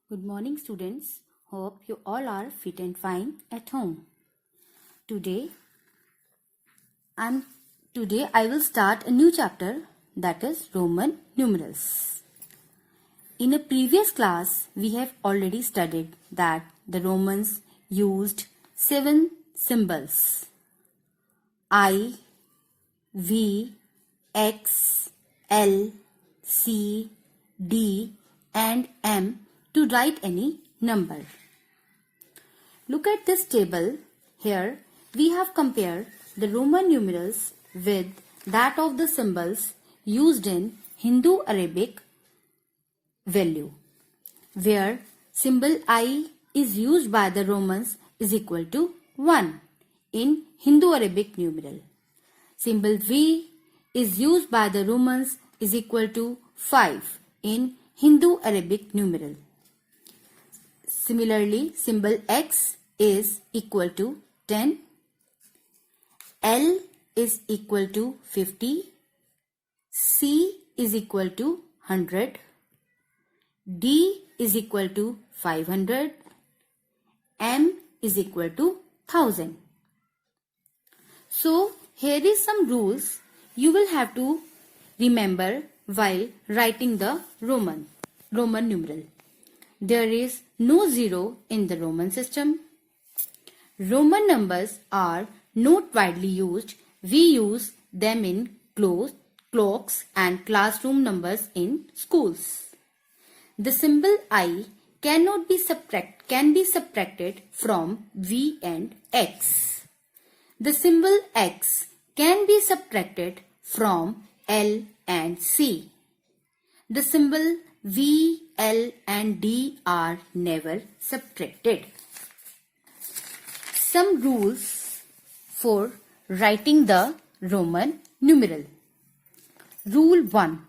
Good morning, students. Hope you all are fit and fine at home. Today I will start a new chapter, that is Roman numerals. In a previous class, we have already studied that the Romans used 7 symbols: I, V, X, L, C, D and M to write any number. Look at this table. Here we have compared the Roman numerals with that of the symbols used in Hindu-Arabic value, where symbol I is used by the Romans is equal to 1 in Hindu-Arabic numeral. Symbol V is used by the Romans is equal to 5 in Hindu-Arabic numeral. Similarly, symbol X is equal to 10, L is equal to 50, C is equal to 100, D is equal to 500, M is equal to 1000. So, here is some rules you will have to remember while writing the Roman numeral. There is no zero in the Roman system. Roman numbers are not widely used. We use them in clocks and classroom numbers in schools. The symbol I can be subtracted from V and X. The symbol X can be subtracted from L and C. The symbol V, L and D are never subtracted. Some rules for writing the Roman numeral. Rule 1.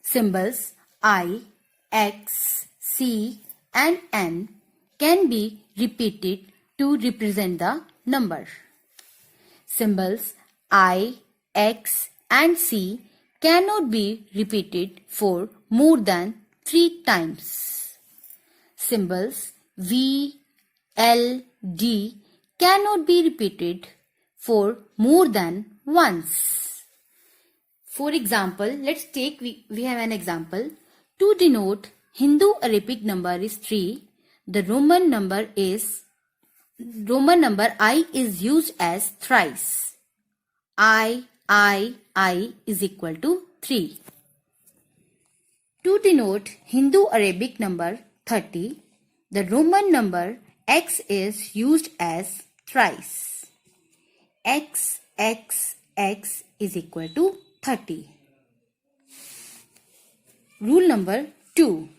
Symbols I, X, C and N can be repeated to represent the number. Symbols I, X and C cannot be repeated for more than 3 times. Symbols V, L, D cannot be repeated for more than once. For example, let's take we have an example. To denote Hindu-Arabic number is 3, the Roman number I is used as thrice. I is equal to 3. To denote Hindu-Arabic number 30, the Roman number X is used as thrice. X is equal to 30. Rule number 2.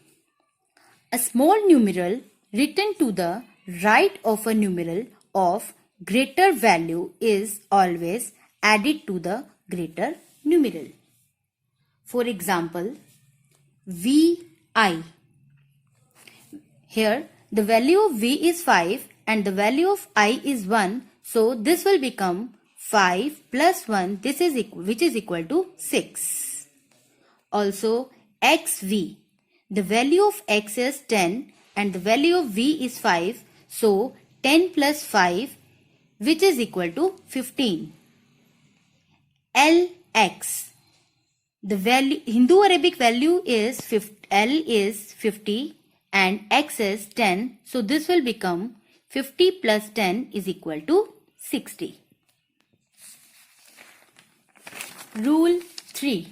A small numeral written to the right of a numeral of greater value is always added to the greater numeral. For example, VI. Here the value of V is 5 and the value of I is 1. So this will become 5 plus 1 which is equal to 6. Also XV. The value of X is 10 and the value of V is 5. So 10 plus 5 which is equal to 15. LX. The value Hindu-Arabic value is L is 50 and X is 10. So this will become 50 plus 10 is equal to 60. Rule 3.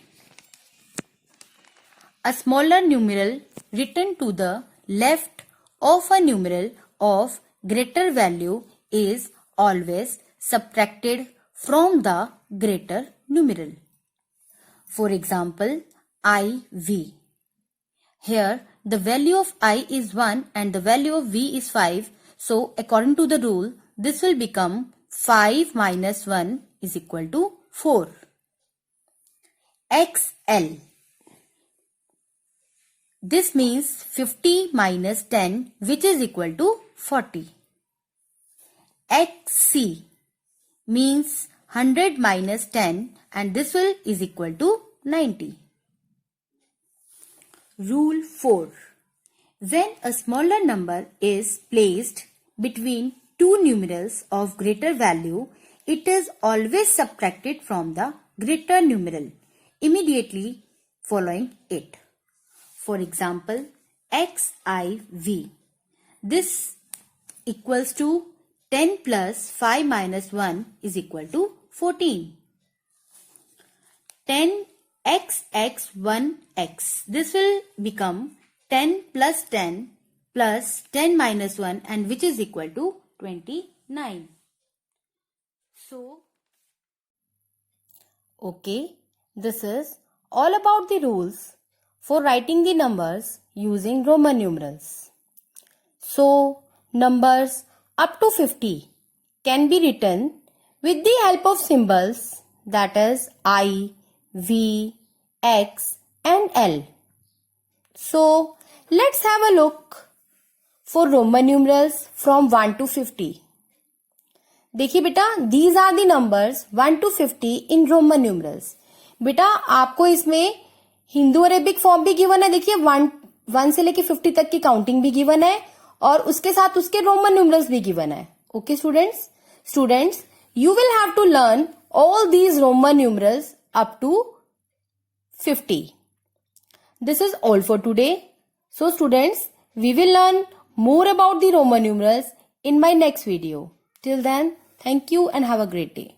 A smaller numeral written to the left of a numeral of greater value is always subtracted from the greater numeral. For example, IV. Here the value of I is 1 and the value of V is 5. So according to the rule, this will become 5 minus 1 is equal to 4. XL. This means 50 minus 10 which is equal to 40. XC means 100 minus 10 and this is equal to 90. Rule 4. When a smaller number is placed between two numerals of greater value, it is always subtracted from the greater numeral immediately following it. For example, xiv. This equals to 10 plus 5 minus 1 is equal to 14. 10x1x. This will become 10 plus 10 plus 10 minus 1, and which is equal to 29. So, okay, this is all about the rules for writing the numbers using Roman numerals. So, numbers up to 50 can be written with the help of symbols, that is I, V, X and L. So, let's have a look for Roman numerals from 1 to 50. देखिए बेटा, these are the numbers 1 to 50 in Roman numerals. बेटा आपको इसमें Hindu Arabic form भी given है. देखिए 1 से लेके 50 तक की काउंटिंग भी गिवन है और उसके साथ उसके रोमन न्यूमरल्स भी गिवन है. Okay students, you will have to learn all these Roman numerals up to 50. This is all for today. So students, we will learn more about the Roman numerals in my next video. Till then, thank you and have a great day.